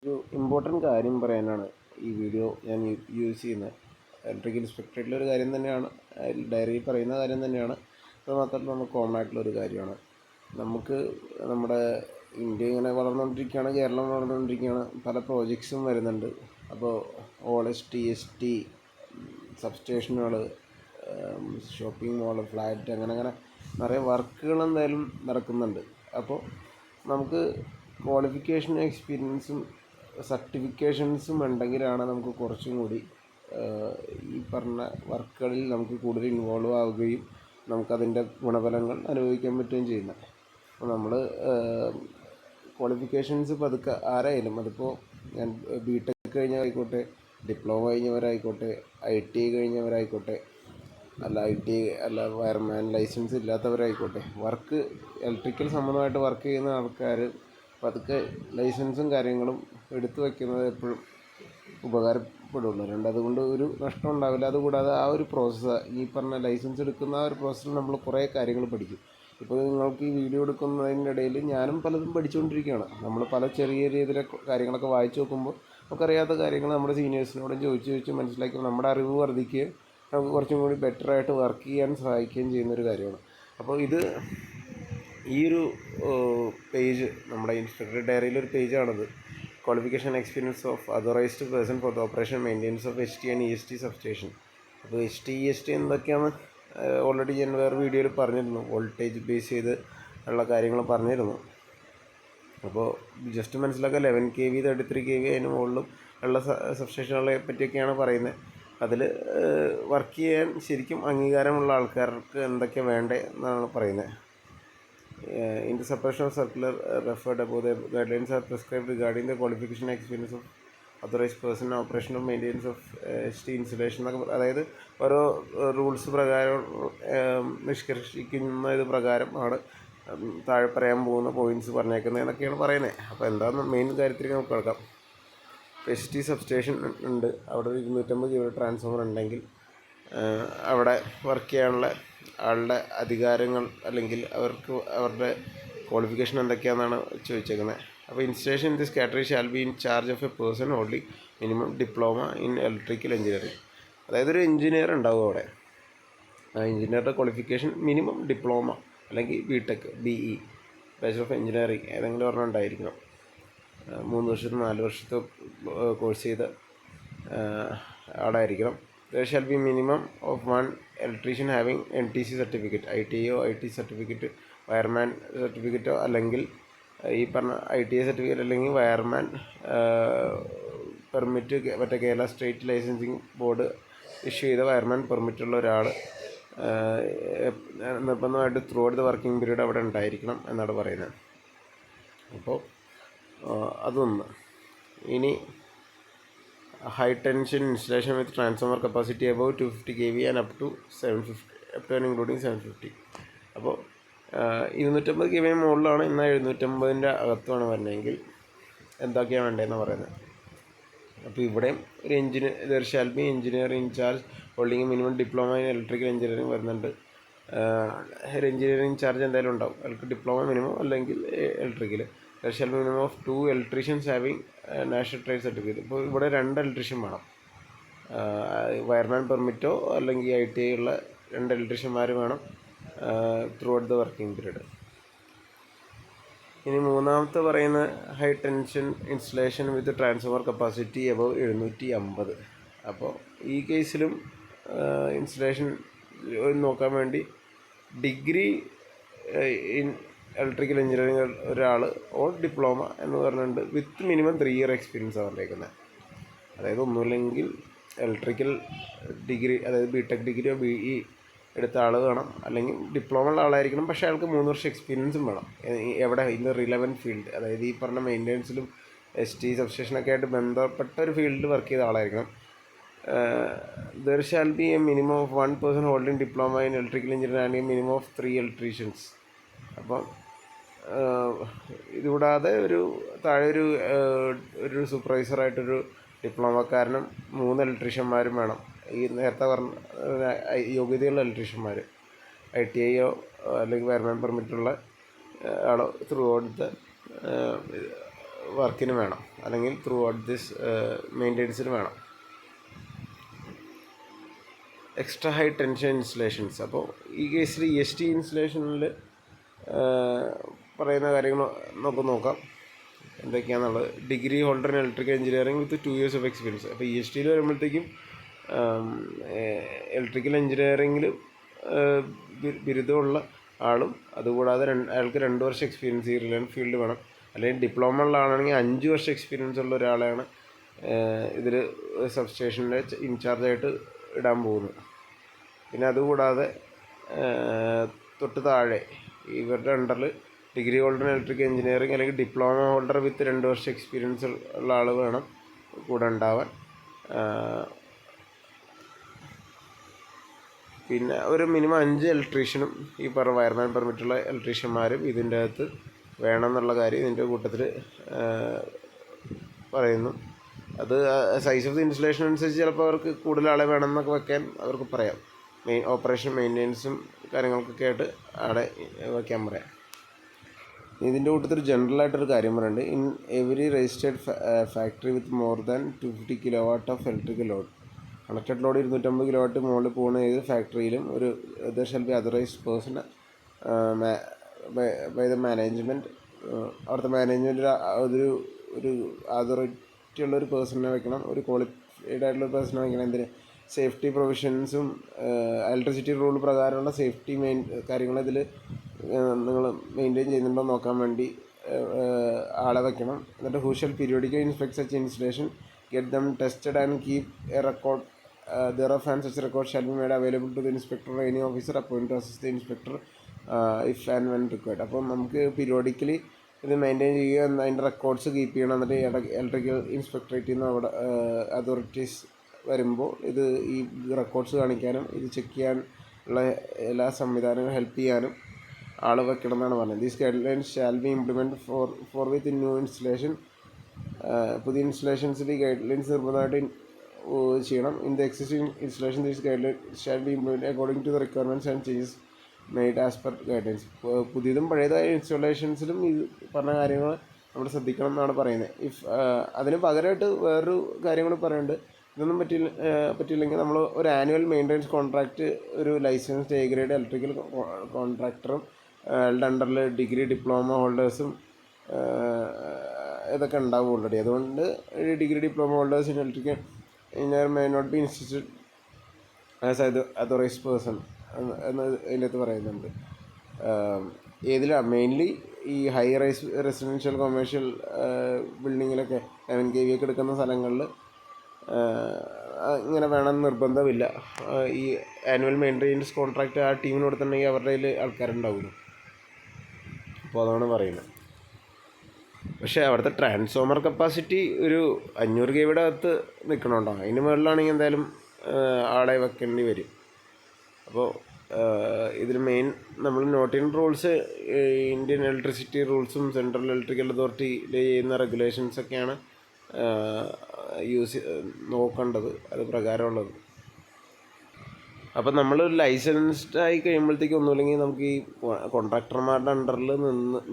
ഒരു ഇമ്പോർട്ടൻ്റ് കാര്യം പറയാനാണ് ഈ വീഡിയോ ഞാൻ യൂസ് ചെയ്യുന്നത്. ഇലക്ട്രിക്കൽ ഇൻസ്പെക്ടറിലൊരു കാര്യം തന്നെയാണ്, ഡയറിയിൽ പറയുന്ന കാര്യം തന്നെയാണ്. അത് മാത്രമല്ല നമുക്ക് കോമൺ ആയിട്ടുള്ളൊരു കാര്യമാണ്. നമുക്ക് നമ്മുടെ ഇന്ത്യ ഇങ്ങനെ വളർന്നുകൊണ്ടിരിക്കുകയാണ്, കേരളം വളർന്നുകൊണ്ടിരിക്കുകയാണ്, പല പ്രോജക്ട്സും വരുന്നുണ്ട്. അപ്പോൾ OST സബ്സ്റ്റേഷനുകൾ, ഷോപ്പിംഗ് മോള്, ഫ്ലാറ്റ്, അങ്ങനെ നിറയെ വർക്കുകൾ എന്തായാലും നടക്കുന്നുണ്ട്. അപ്പോൾ നമുക്ക് ക്വാളിഫിക്കേഷനും എക്സ്പീരിയൻസും സർട്ടിഫിക്കേഷൻസും ഉണ്ടെങ്കിലാണ് നമുക്ക് കുറച്ചും കൂടി ഈ പറഞ്ഞ വർക്കുകളിൽ നമുക്ക് കൂടുതൽ ഇൻവോൾവ് ആവുകയും നമുക്കതിൻ്റെ ഗുണഫലങ്ങൾ അനുഭവിക്കാൻ പറ്റുകയും ചെയ്യുന്നത്. അപ്പോൾ നമ്മൾ ക്വാളിഫിക്കേഷൻസ് പതുക്കെ ആരായാലും, അതിപ്പോൾ ഞാൻ BTech കഴിഞ്ഞവരായിക്കോട്ടെ, ഡിപ്ലോമ കഴിഞ്ഞവരായിക്കോട്ടെ, ITI കഴിഞ്ഞവരായിക്കോട്ടെ, അല്ല വയർമാൻ ലൈസൻസ് ഇല്ലാത്തവരായിക്കോട്ടെ, ഇലക്ട്രിക്കൽ സംബന്ധമായിട്ട് വർക്ക് ചെയ്യുന്ന ആൾക്കാർ പതുക്കെ ലൈസൻസും കാര്യങ്ങളും എടുത്തു വയ്ക്കുന്നത് എപ്പോഴും ഉപകാരപ്പെടുള്ളൂ. അതുകൊണ്ട് ഒരു നഷ്ടം ഉണ്ടാവില്ല. അതുകൂടാതെ ആ ഒരു പ്രോസസ്സ്, ഈ പറഞ്ഞ ലൈസൻസ് എടുക്കുന്ന ആ ഒരു പ്രോസസ്സിൽ നമ്മൾ കുറേ കാര്യങ്ങൾ പഠിക്കും. ഇപ്പോൾ നിങ്ങൾക്ക് ഈ വീഡിയോ എടുക്കുന്നതിൻ്റെ ഇടയിൽ ഞാനും പലതും പഠിച്ചുകൊണ്ടിരിക്കുകയാണ്. നമ്മൾ പല ചെറിയ രീതിയിലെ കാര്യങ്ങളൊക്കെ വായിച്ച് നോക്കുമ്പോൾ നമുക്കറിയാത്ത കാര്യങ്ങൾ നമ്മുടെ സീനിയേഴ്സിനോടും ചോദിച്ച് മനസ്സിലാക്കി നമ്മുടെ അറിവ് വർദ്ധിക്കുകയും നമുക്ക് കുറച്ചും കൂടി ബെറ്ററായിട്ട് വർക്ക് ചെയ്യാൻ സഹായിക്കുകയും ചെയ്യുന്നൊരു കാര്യമാണ്. അപ്പോൾ ഈ ഒരു പേജ് നമ്മുടെ ഇൻസ്പെക്ടർ ഡയറിയിലൊരു പേജാണത്. Qualification experience of authorised person for the operation maintenance of HT and EST substation. അപ്പോൾ HT എന്തൊക്കെയാണ് ഓൾറെഡി ഞാൻ വേറെ വീഡിയോയിൽ പറഞ്ഞിരുന്നു, വോൾട്ടേജ് ബേസ് ചെയ്ത് ഉള്ള കാര്യങ്ങൾ പറഞ്ഞിരുന്നു. അപ്പോൾ ജസ്റ്റ് മനസ്സിലാക്കുക, 11 kV 33 kV അതിന് മുകളിലും ഉള്ള സബ്സ്റ്റേഷനുകളെ പറ്റിയൊക്കെയാണ് പറയുന്നത്. അതിൽ വർക്ക് ചെയ്യാൻ ശരിക്കും അംഗീകാരമുള്ള ആൾക്കാർക്ക് എന്തൊക്കെ വേണ്ടേ എന്നാണ് പറയുന്നത്. In the separation of circular referred above, the guidelines are prescribed regarding the qualification and experience of authorized person, operation of maintenance of HT installation. അതായത് ഓരോ റൂൾസ് പ്രകാരം നിഷ്കർഷിക്കുന്ന ഇത് പ്രകാരമാണ് താഴെ പറയാൻ പോകുന്ന പോയിൻറ്റ്സ് പറഞ്ഞേക്കുന്നത് എന്നൊക്കെയാണ് പറയുന്നത്. അപ്പോൾ എന്താണെന്ന് മെയിൻ കാര്യത്തിലേക്ക് നമുക്ക് കിടക്കാം. HT സബ്സ്റ്റേഷൻ ഉണ്ട്, അവിടെ 250 kV ട്രാൻസ്ഫോമർ ഉണ്ടെങ്കിൽ അവിടെ വർക്ക് ചെയ്യാനുള്ള ആളുടെ അധികാരങ്ങൾ അല്ലെങ്കിൽ അവരുടെ ക്വാളിഫിക്കേഷൻ എന്തൊക്കെയാണെന്നാണ് ചോദിച്ചേക്കുന്നത്. അപ്പോൾ installation in this category shall be in charge of A person only minimum diploma in electrical engineering. അതായത് ഒരു എഞ്ചിനീയർ ഉണ്ടാവും അവിടെ. ആ എഞ്ചിനീയറുടെ ക്വാളിഫിക്കേഷൻ മിനിമം ഡിപ്ലോമ അല്ലെങ്കിൽ BTech BE bachelor of engineering ഏതെങ്കിലും ഒരെണ്ണം ഉണ്ടായിരിക്കണം. 3 വർഷത്തെ 4 വർഷത്തെ കോഴ്സ് ചെയ്ത് അവിടെ ആയിരിക്കണം. There shall be minimum of one electrician having NTC certificate, ITI IT certificate, wireman സർട്ടിഫിക്കറ്റോ അല്ലെങ്കിൽ ഈ പറഞ്ഞ ITI സർട്ടിഫിക്കറ്റ് അല്ലെങ്കിൽ വയർമാൻ പെർമിറ്റ്, മറ്റേ Kerala state licensing board issue ചെയ്ത വയർമാൻ പെർമിറ്റുള്ള ഒരാൾ നിർബന്ധമായിട്ട് throughout the working period അവിടെ ഉണ്ടായിരിക്കണം എന്നാണ് പറയുന്നത്. അപ്പോൾ അതൊന്ന്. ഇനി high tension installation with transformer capacity above 250 kV and up to and including 750. അപ്പോൾ 250 kV മുകളിലാണ്, എന്നാൽ 750-ൻ്റെ അകത്തുമാണ് വരുന്നതെങ്കിൽ എന്തൊക്കെയാണ് വേണ്ടതെന്ന് പറയുന്നത്. അപ്പോൾ ഇവിടെയും ഒരു there shall B engineer in charge holding minimum diploma in electrical engineering വരുന്നുണ്ട്. ഒരു എഞ്ചിനീയറിംഗ് ചാർജ് എന്തായാലും ഉണ്ടാവും, അവർക്ക് ഡിപ്ലോമ മിനിമം അല്ലെങ്കിൽ electrical. There shall be minimum of 2 electricians having national trade certificate. ഇപ്പോൾ ഇവിടെ 2 ഇലക്ട്രീഷ്യൻ വേണം, വയർമാൻ പെർമിറ്റോ അല്ലെങ്കിൽ ITI ഉള്ള 2 ഇലക്ട്രീഷ്യന്മാർ വേണം through out the working period. ഇനി മൂന്നാമത്തെ പറയുന്ന high tension installation with transformer capacity above 750. അപ്പോൾ ഈ കേസിലും ഇൻസ്റ്റലേഷൻ നോക്കാൻ വേണ്ടി ഡിഗ്രി ഇൻ ഇലക്ട്രിക്കൽ എഞ്ചിനീയറിംഗ് ഒരാൾ ഓർ ഡിപ്ലോമ എന്ന് പറഞ്ഞിട്ടുണ്ട് വിത്ത് മിനിമം 3 year എക്സ്പീരിയൻസ് പറഞ്ഞേക്കുന്നത്. അതായത് ഒന്നുമില്ലെങ്കിൽ ഇലക്ട്രിക്കൽ ഡിഗ്രി, അതായത് BTech ഡിഗ്രിയോ BE എടുത്ത ആൾ വേണം, അല്ലെങ്കിൽ ഡിപ്ലോമ ഉള്ള ആളായിരിക്കണം. പക്ഷേ അയാൾക്ക് 3 വർഷം എക്സ്പീരിയൻസും വേണം. എവിടെ ഇൻ ദ റിലവൻറ്റ് ഫീൽഡ്, അതായത് ഈ പറഞ്ഞ മെയിൻ്റെനൻസിലും HT സബ്സ്റ്റേഷനൊക്കെ ആയിട്ട് ബന്ധപ്പെട്ട ഒരു ഫീൽഡിൽ വർക്ക് ചെയ്ത ആളായിരിക്കണം. There shall be a minimum of 1 person holding diploma in electrical engineering and a minimum of 3 electricians. അപ്പം ഇതുകൂടാതെ താഴെ ഒരു സൂപ്പർവൈസറായിട്ടൊരു ഡിപ്ലോമക്കാരനും 3 ഇലക്ട്രീഷ്യന്മാരും വേണം. ഈ നേരത്തെ പറഞ്ഞ യോഗ്യതയുള്ള ഇലക്ട്രീഷ്യന്മാർ, ITI അല്ലെങ്കിൽ വയർമാൻ പെർമിറ്റുള്ള ആളോ ത്രൂ ഔട്ട് ദ വർക്കിന് വേണം. അല്ലെങ്കിൽ ത്രൂ ഔട്ട് ദിസ് മെയിൻ്റെനൻസിന് വേണം. Extra high tension installations. അപ്പോൾ ഈ കേസിൽ EST ഇൻസ്റ്റലേഷനിൽ പറയുന്ന കാര്യങ്ങൾ നമുക്ക് നോക്കാം എന്തൊക്കെയാണെന്നുള്ളത്. Degree holder in electrical engineering with 2 years of experience. അപ്പോൾ ESTയിൽ വരുമ്പോഴത്തേക്കും ഇലക്ട്രിക്കൽ എഞ്ചിനീയറിംഗിൽ ബിരുദമുള്ള ആളും അതുകൂടാതെ അയാൾക്ക് 2 വർഷം എക്സ്പീരിയൻസ് ഈ റിലവൻറ്റ് ഫീൽഡ് വേണം. അല്ലെങ്കിൽ ഡിപ്ലോമ ഉള്ള ആളാണെങ്കിൽ 5 വർഷം എക്സ്പീരിയൻസ് ഉള്ള ഒരാളെയാണ് ഇതിൽ സബ്സ്റ്റേഷൻ്റെ ഇൻചാർജായിട്ട് ഇടാൻ പോകുന്നത്. പിന്നെ അതുകൂടാതെ തൊട്ട് താഴെ ഇവരുടെ അണ്ടറിൽ degree holder in electrical engineering അല്ലെങ്കിൽ ഡിപ്ലോമ ഹോൾഡർ വിത്ത് 2 വർഷം എക്സ്പീരിയൻസ് ഉള്ള ആൾ വേണം കൂടെ ഉണ്ടാവാൻ. പിന്നെ ഒരു മിനിമം 5 ഇലക്ട്രീഷ്യനും ഈ വയർമാൻ പെർമിറ്റുള്ള ഇലക്ട്രീഷ്യന്മാരും ഇതിൻ്റെ അകത്ത് വേണമെന്നുള്ള കാര്യം ഇതിൻ്റെ കൂട്ടത്തിൽ പറയുന്നു. അത് സൈസ് ഓഫ് ദി ഇൻസ്റ്റലേഷൻ അനുസരിച്ച് ചിലപ്പോൾ അവർക്ക് കൂടുതൽ ആളെ വേണമെന്നൊക്കെ വെക്കാൻ അവർക്ക് പറയാം. ഓപ്പറേഷൻ മെയിൻ്റെനൻസും കാര്യങ്ങൾക്കൊക്കെ ആയിട്ട് ആളെ വയ്ക്കാൻ പറയാം. ഇതിൻ്റെ കൂട്ടത്തിൽ ജനറലായിട്ടൊരു കാര്യം പറയുന്നുണ്ട്. In every registered factory with more than 250 kilowatt of electrical load, connected load 250 kilowatt മുകളിൽ പോകുന്ന ഏത് ഫാക്ടറിയിലും ഒരു there shall be authorised person by the management. അവിടുത്തെ മാനേജ്മെൻറ്റിൽ ഒരു അതോറിറ്റി ഉള്ളൊരു പേഴ്സണിനെ വെക്കണം, ഒരു ക്വാളിഫൈഡ് ആയിട്ടുള്ള പേഴ്സണെ വെക്കണം. എന്തിന്? സേഫ്റ്റി പ്രൊവിഷൻസും ഇലക്ട്രിസിറ്റി റൂൾ പ്രകാരമുള്ള സേഫ്റ്റി കാര്യങ്ങൾ ഇതിൽ നിങ്ങൾ മെയിൻറ്റെയിൻ ചെയ്യുന്നുണ്ടോ നോക്കാൻ വേണ്ടി ആളെ വെക്കണം. എന്നിട്ട് who shall periodically inspect such installation, get them tested and keep A record thereof, and such record shall be made available to the inspector or any officer appointed to assist the inspector if and when required. അപ്പോൾ നമുക്ക് periodically ഇത് maintain ചെയ്യുക, അതിൻ്റെ records keep ചെയ്യണം. എന്നിട്ട് electrical ഇൻസ്പെക്ടറേറ്റിൽ നിന്ന് അവിടെ authorities വരുമ്പോൾ ഇത് ഈ റെക്കോർഡ്സ് കാണിക്കാനും ഇത് ചെക്ക് ചെയ്യാനുള്ള എല്ലാ സംവിധാനങ്ങളും ഹെൽപ്പ് ചെയ്യാനും ആൾ വെക്കണം എന്നാണ് പറഞ്ഞത്. These guidelines shall be implement for with new installation. പുതിയ ഇൻസ്റ്റലേഷൻസിൽ ഈ ഗൈഡ് ലൈൻസ് നിർബന്ധമായിട്ട് ചെയ്യണം. In the existing installation these guideline shall be implement according to the requirements and changes made as per guidelines. പുതിയതും പഴയതായ ഇൻസ്റ്റലേഷൻസിലും ഈ പറഞ്ഞ കാര്യങ്ങൾ നമ്മൾ ശ്രദ്ധിക്കണം എന്നാണ് പറയുന്നത്. അതിന് പകരമായിട്ട് വേറൊരു കാര്യം കൂടി പറയുന്നുണ്ട്. ഇതൊന്നും പറ്റിയില്ലെങ്കിൽ നമ്മൾ ഒരു ആനുവൽ മെയിൻ്റെനൻസ് കോൺട്രാക്റ്റ് ഒരു ലൈസൻസ്ഡ് എ ഗ്രേഡ് ഇലക്ട്രിക്കൽ കോൺട്രാക്ടറും അയാളുടെ അണ്ടറിൽ ഡിഗ്രി ഡിപ്ലോമ ഹോൾഡേഴ്സും ഇതൊക്കെ ഉണ്ടാവും ഓൾറെഡി. അതുകൊണ്ട് degree diploma holders in electrical engineer may not be institute as authorised person എന്ന് ഇതിനകത്ത് പറയുന്നുണ്ട്. ഏതിലാണ് മെയിൻലി ഈ ഹൈ റൈസ് റെസിഡൻഷ്യൽ കൊമേഴ്ഷ്യൽ ബിൽഡിങ്ങിലൊക്കെ 11 kV ഒക്കെ എടുക്കുന്ന സ്ഥലങ്ങളിൽ ഇങ്ങനെ വേണമെന്ന് നിർബന്ധമില്ല. ഈ ആനുവൽ മെയിൻ്റെനൻസ് കോൺട്രാക്റ്റ് ആ ടീമിന് കൊടുത്തിട്ടുണ്ടെങ്കിൽ അവരുടെ കയ്യിൽ ആൾക്കാരുണ്ടാവുമല്ലോ. അപ്പോൾ അതാണ് പറയുന്നത്. പക്ഷേ അവിടുത്തെ ട്രാൻസ്ഫോമർ കപ്പാസിറ്റി ഒരു 500 kV അകത്ത് നിൽക്കണുണ്ടോ, അതിന് മുകളിലാണെങ്കിൽ എന്തായാലും ആളെ വെക്കേണ്ടി വരും. അപ്പോൾ ഇതിൽ മെയിൻ നമ്മൾ നോട്ട് ചെയ്യുന്ന റൂൾസ് ഇന്ത്യൻ ഇലക്ട്രിസിറ്റി റൂൾസും സെൻട്രൽ ഇലക്ട്രിക്കൽ അതോറിറ്റി ചെയ്യുന്ന റെഗുലേഷൻസൊക്കെയാണ് നോക്കേണ്ടത്, അത് പ്രകാരമുള്ളത്. അപ്പം നമ്മൾ ലൈസൻസ്ഡ് ആയി കഴിയുമ്പോഴത്തേക്കും ഒന്നുമില്ലെങ്കിൽ നമുക്ക് ഈ കോൺട്രാക്ടർമാരുടെ അണ്ടറിൽ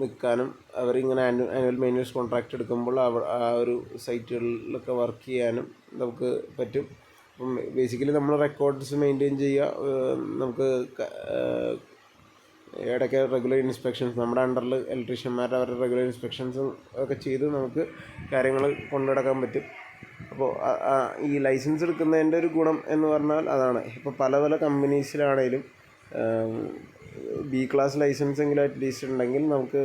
നിൽക്കാനും അവരിങ്ങനെ ആനുവൽ മെയിൻ്റെനൻസ് കോൺട്രാക്റ്റ് എടുക്കുമ്പോൾ ആ ഒരു സൈറ്റുകളിലൊക്കെ വർക്ക് ചെയ്യാനും നമുക്ക് പറ്റും. അപ്പം ബേസിക്കലി നമ്മൾ റെക്കോർഡ്സ് മെയിൻറ്റെയിൻ ചെയ്യുക, നമുക്ക് ഇടയ്ക്ക് റെഗുലർ ഇൻസ്പെക്ഷൻസ് നമ്മുടെ അണ്ടറിൽ ഇലക്ട്രീഷ്യന്മാരുടെ അവരുടെ റെഗുലർ ഇൻസ്പെക്ഷൻസും ഒക്കെ ചെയ്ത് നമുക്ക് കാര്യങ്ങൾ കൊണ്ടുനടക്കാൻ പറ്റും. അപ്പോൾ ഈ ലൈസൻസ് എടുക്കുന്നതിൻ്റെ ഒരു ഗുണം എന്ന് പറഞ്ഞാൽ അതാണ്. ഇപ്പോൾ പല പല കമ്പനീസിലാണേലും B ക്ലാസ് ലൈസൻസ് എങ്കിലും അറ്റ്ലീസ്റ്റ് ഉണ്ടെങ്കിൽ നമുക്ക്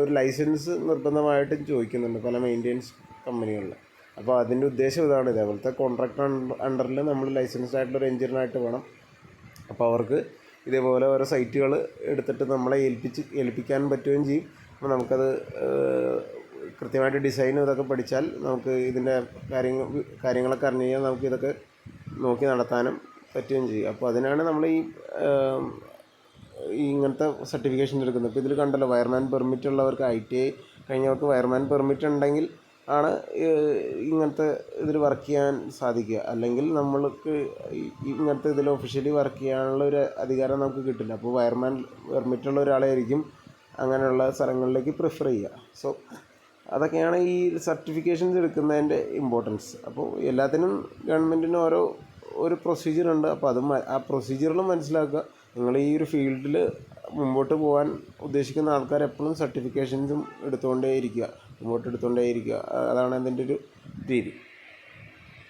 ഒരു ലൈസൻസ് നിർബന്ധമായിട്ടും ചോദിക്കുന്നുണ്ട് പല മെയിൻ്റെനൻസ് കമ്പനികളിൽ. അപ്പോൾ അതിൻ്റെ ഉദ്ദേശം ഇതാണ്. ഇതേപോലത്തെ കോൺട്രാക്ടർ അണ്ടറിൽ നമ്മൾ ലൈസൻസ്ഡ് ആയിട്ടുള്ളൊരു എഞ്ചിനീയറായിട്ട് വേണം. അപ്പോൾ അവർക്ക് ഇതേപോലെ ഓരോ സൈറ്റുകൾ എടുത്തിട്ട് നമ്മളെ ഏൽപ്പിക്കാൻ പറ്റുകയും ചെയ്യും. അപ്പോൾ നമുക്കത് കൃത്യമായിട്ട് ഡിസൈനും ഇതൊക്കെ പഠിച്ചാൽ നമുക്ക് ഇതിൻ്റെ കാര്യങ്ങളൊക്കെ അറിഞ്ഞു കഴിഞ്ഞാൽ നമുക്ക് ഇതൊക്കെ നോക്കി നടത്താനും പറ്റുകയും ചെയ്യും. അപ്പോൾ അതിനാണ് നമ്മൾ ഈ ഇങ്ങനത്തെ സർട്ടിഫിക്കേഷൻ എടുക്കുന്നത്. ഇപ്പോൾ ഇതിൽ കണ്ടല്ലോ, വയർമാൻ പെർമിറ്റ് ഉള്ളവർക്ക് ITI കഴിഞ്ഞവർക്ക് വയർമാൻ പെർമിറ്റ് ഉണ്ടെങ്കിൽ ആണ് ഇങ്ങനത്തെ ഇതിൽ വർക്ക് ചെയ്യാൻ സാധിക്കുക. അല്ലെങ്കിൽ നമ്മൾക്ക് ഇങ്ങനത്തെ ഇതിൽ ഒഫീഷ്യലി വർക്ക് ചെയ്യാനുള്ള ഒരു അധികാരം നമുക്ക് കിട്ടില്ല. അപ്പോൾ വയർമാൻ പെർമിറ്റുള്ള ഒരാളായിരിക്കും അങ്ങനെയുള്ള സ്ഥലങ്ങളിലേക്ക് പ്രിഫർ ചെയ്യുക. സോ അതൊക്കെയാണ് ഈ സർട്ടിഫിക്കേഷൻസ് എടുക്കുന്നതിൻ്റെ ഇമ്പോർട്ടൻസ്. അപ്പോൾ എല്ലാത്തിനും ഗവൺമെൻറ്റിന് ഒരു പ്രൊസീജിയറുണ്ട്. അപ്പോൾ ആ പ്രൊസീജിയറിലും മനസ്സിലാക്കുക. നിങ്ങൾ ഈ ഒരു ഫീൽഡിൽ മുമ്പോട്ട് പോകാൻ ഉദ്ദേശിക്കുന്ന ആൾക്കാർ എപ്പോഴും സർട്ടിഫിക്കേഷൻസും മുമ്പോട്ട് എടുത്തുകൊണ്ടേ ഇരിക്കുക. അതാണ് അതിൻ്റെ ഒരു രീതി.